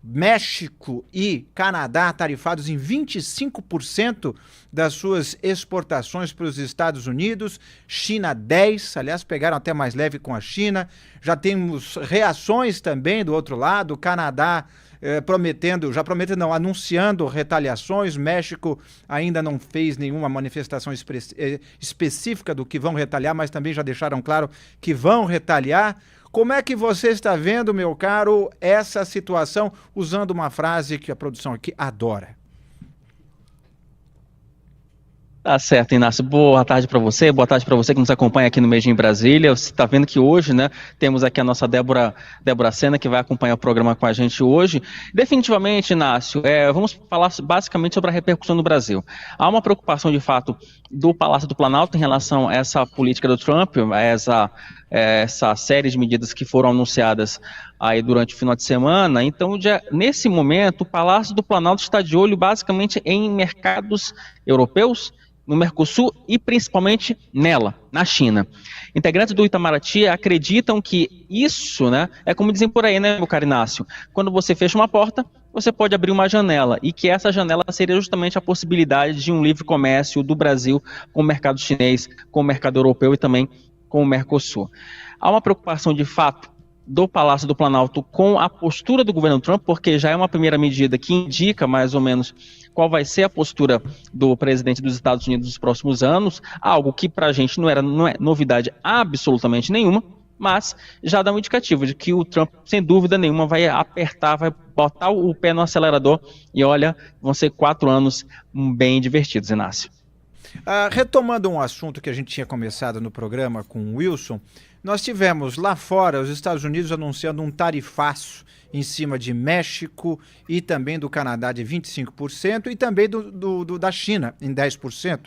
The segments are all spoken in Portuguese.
México e Canadá tarifados em 25% das suas exportações para os Estados Unidos, China 10%, aliás, pegaram até mais leve com a China. Já temos reações também do outro lado, Canadá anunciando retaliações. México ainda não fez nenhuma manifestação específica do que vão retaliar, mas também já deixaram claro que vão retaliar. Como é que você está vendo, meu caro, essa situação, usando uma frase que a produção aqui adora? Tá certo, Inácio. Boa tarde para você, boa tarde para você que nos acompanha aqui no Made in Brasília. Você está vendo que hoje, né, temos aqui a nossa Débora Sena, que vai acompanhar o programa com a gente hoje. Definitivamente, Inácio, vamos falar basicamente sobre a repercussão no Brasil. Há uma preocupação, de fato, do Palácio do Planalto em relação a essa política do Trump, essa série de medidas que foram anunciadas aí durante o final de semana. Então, nesse momento, o Palácio do Planalto está de olho basicamente em mercados europeus, no Mercosul e principalmente na China. Integrantes do Itamaraty acreditam que isso, né, é como dizem por aí, né, meu caro Inácio? Quando você fecha uma porta, você pode abrir uma janela, e que essa janela seria justamente a possibilidade de um livre comércio do Brasil com o mercado chinês, com o mercado europeu e também com o Mercosul. Há uma preocupação de fato do Palácio do Planalto com a postura do governo Trump, porque já é uma primeira medida que indica mais ou menos qual vai ser a postura do presidente dos Estados Unidos nos próximos anos, algo que para a gente não é novidade absolutamente nenhuma, mas já dá um indicativo de que o Trump, sem dúvida nenhuma, vai apertar, vai botar o pé no acelerador e olha, vão ser 4 anos bem divertidos, Inácio. Retomando um assunto que a gente tinha começado no programa com o Wilson, nós tivemos lá fora os Estados Unidos anunciando um tarifaço em cima de México e também do Canadá de 25% e também da China em 10%.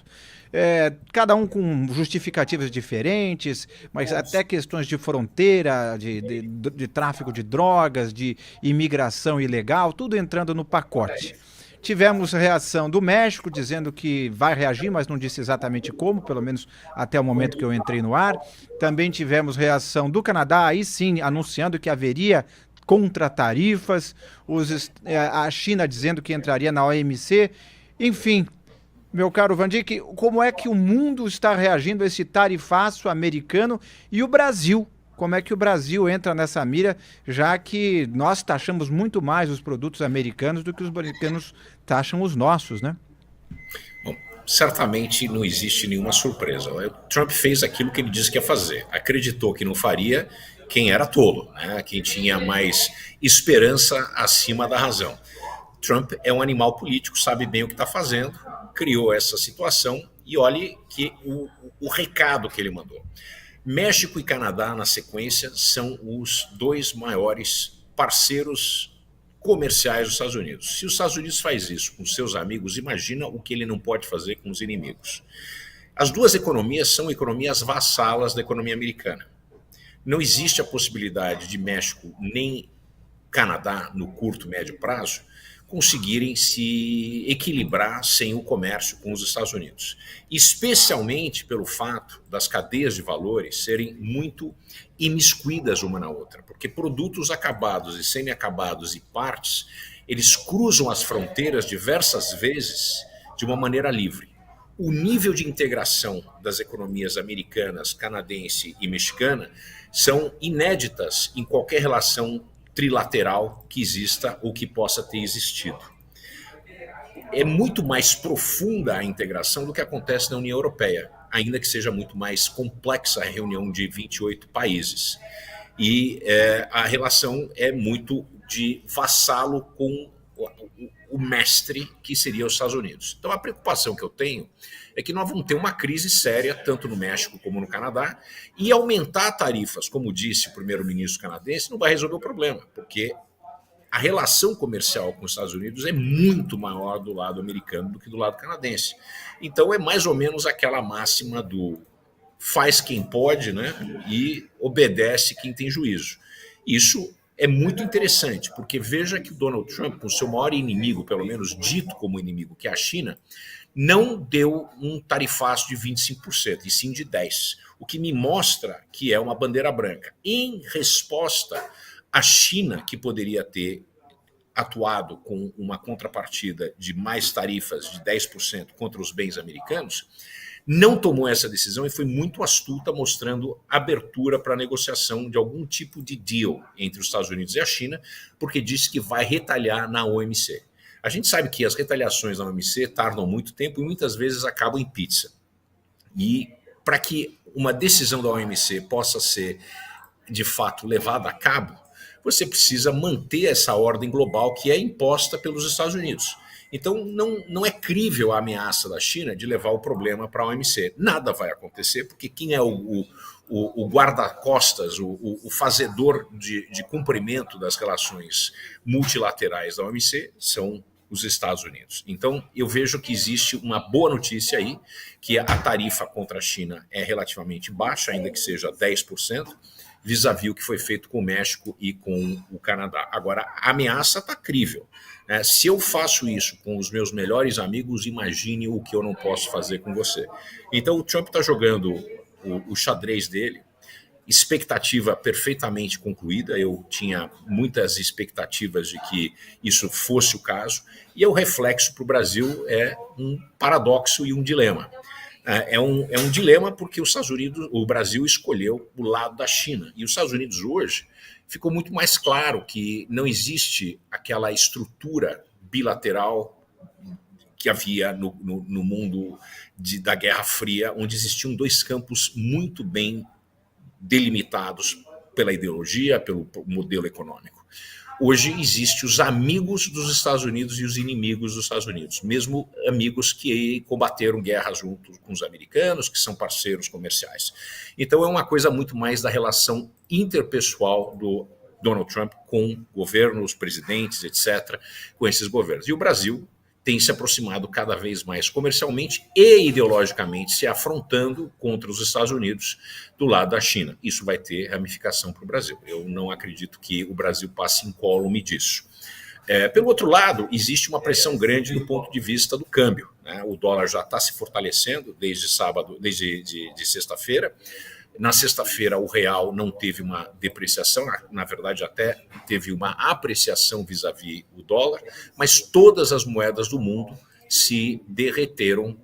Cada um com justificativas diferentes, mas até questões de fronteira, de tráfico de drogas, de imigração ilegal, tudo entrando no pacote. Tivemos reação do México, dizendo que vai reagir, mas não disse exatamente como, pelo menos até o momento que eu entrei no ar. Também tivemos reação do Canadá, aí sim, anunciando que haveria contra-tarifas, a China dizendo que entraria na OMC. Enfim, meu caro Vandick, como é que o mundo está reagindo a esse tarifaço americano e o Brasil? Como é que o Brasil entra nessa mira, já que nós taxamos muito mais os produtos americanos do que os americanos taxam os nossos, né? Bom, certamente não existe nenhuma surpresa. O Trump fez aquilo que ele disse que ia fazer. Acreditou que não faria quem era tolo, né? Quem tinha mais esperança acima da razão. Trump é um animal político, sabe bem o que está fazendo, criou essa situação e olhe que o recado que ele mandou. México e Canadá, na sequência, são os 2 maiores parceiros comerciais dos Estados Unidos. Se os Estados Unidos faz isso com seus amigos, imagina o que ele não pode fazer com os inimigos. As 2 economias são economias vassalas da economia americana. Não existe a possibilidade de México nem Canadá, no curto, médio prazo, conseguirem se equilibrar sem o comércio com os Estados Unidos. Especialmente pelo fato das cadeias de valores serem muito imiscuídas uma na outra, porque produtos acabados e semi-acabados e partes, eles cruzam as fronteiras diversas vezes de uma maneira livre. O nível de integração das economias americanas, canadense e mexicana são inéditas em qualquer relação trilateral que exista ou que possa ter existido. É muito mais profunda a integração do que acontece na União Europeia, ainda que seja muito mais complexa a reunião de 28 países. E a relação é muito de vassalo com o mestre, que seria os Estados Unidos. Então a preocupação que eu tenho é que nós vamos ter uma crise séria, tanto no México como no Canadá, e aumentar tarifas, como disse o primeiro-ministro canadense, não vai resolver o problema, porque a relação comercial com os Estados Unidos é muito maior do lado americano do que do lado canadense. Então é mais ou menos aquela máxima do faz quem pode, né, e obedece quem tem juízo. Isso é muito interessante, porque veja que o Donald Trump, com o seu maior inimigo, pelo menos dito como inimigo, que é a China, não deu um tarifaço de 25%, e sim de 10%, o que me mostra que é uma bandeira branca. Em resposta à China, que poderia ter atuado com uma contrapartida de mais tarifas de 10% contra os bens americanos, não tomou essa decisão e foi muito astuta, mostrando abertura para a negociação de algum tipo de deal entre os Estados Unidos e a China, porque disse que vai retalhar na OMC. A gente sabe que as retaliações na OMC tardam muito tempo e muitas vezes acabam em pizza. E para que uma decisão da OMC possa ser, de fato, levada a cabo, você precisa manter essa ordem global que é imposta pelos Estados Unidos. Então, não é crível a ameaça da China de levar o problema para a OMC. Nada vai acontecer, porque quem é o guarda-costas, o fazedor de cumprimento das relações multilaterais da OMC são os Estados Unidos. Então, eu vejo que existe uma boa notícia aí, que a tarifa contra a China é relativamente baixa, ainda que seja 10%, vis-à-vis o que foi feito com o México e com o Canadá. Agora, a ameaça está crível. Se eu faço isso com os meus melhores amigos, imagine o que eu não posso fazer com você. Então, o Trump está jogando o xadrez dele, expectativa perfeitamente concluída. Eu tinha muitas expectativas de que isso fosse o caso, e o reflexo para o Brasil é um paradoxo e um dilema. É um dilema porque os Estados Unidos, o Brasil escolheu o lado da China, e os Estados Unidos hoje ficou muito mais claro que não existe aquela estrutura bilateral que havia no mundo da Guerra Fria, onde existiam dois campos muito bem delimitados pela ideologia, pelo modelo econômico. Hoje existem os amigos dos Estados Unidos e os inimigos dos Estados Unidos, mesmo amigos que combateram guerra junto com os americanos, que são parceiros comerciais. Então é uma coisa muito mais da relação interpessoal do Donald Trump com governos, presidentes, etc., com esses governos. E o Brasil tem se aproximado cada vez mais comercialmente e ideologicamente, se afrontando contra os Estados Unidos do lado da China. Isso vai ter ramificação para o Brasil. Eu não acredito que o Brasil passe incólume disso. Pelo outro lado, existe uma pressão grande do ponto de vista do câmbio, né? O dólar já está se fortalecendo desde sexta-feira. Na sexta-feira, o real não teve uma depreciação, na verdade até teve uma apreciação vis-à-vis o dólar, mas todas as moedas do mundo se derreteram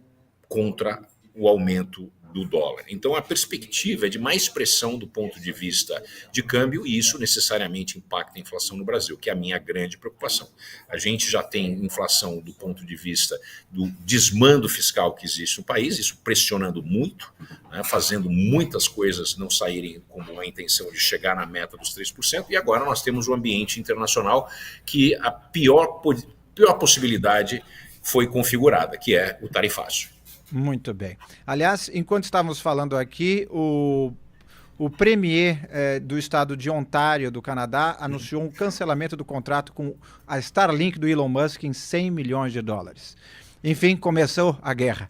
contra o aumento do dólar. Então a perspectiva é de mais pressão do ponto de vista de câmbio, e isso necessariamente impacta a inflação no Brasil, que é a minha grande preocupação. A gente já tem inflação do ponto de vista do desmando fiscal que existe no país, isso pressionando muito, né, fazendo muitas coisas não saírem como a intenção de chegar na meta dos 3%, e agora nós temos o ambiente internacional que a pior possibilidade foi configurada, que é o tarifácio. Muito bem. Aliás, enquanto estávamos falando aqui, o premier do estado de Ontário, do Canadá, anunciou um cancelamento do contrato com a Starlink do Elon Musk em $100 milhões. Enfim, começou a guerra.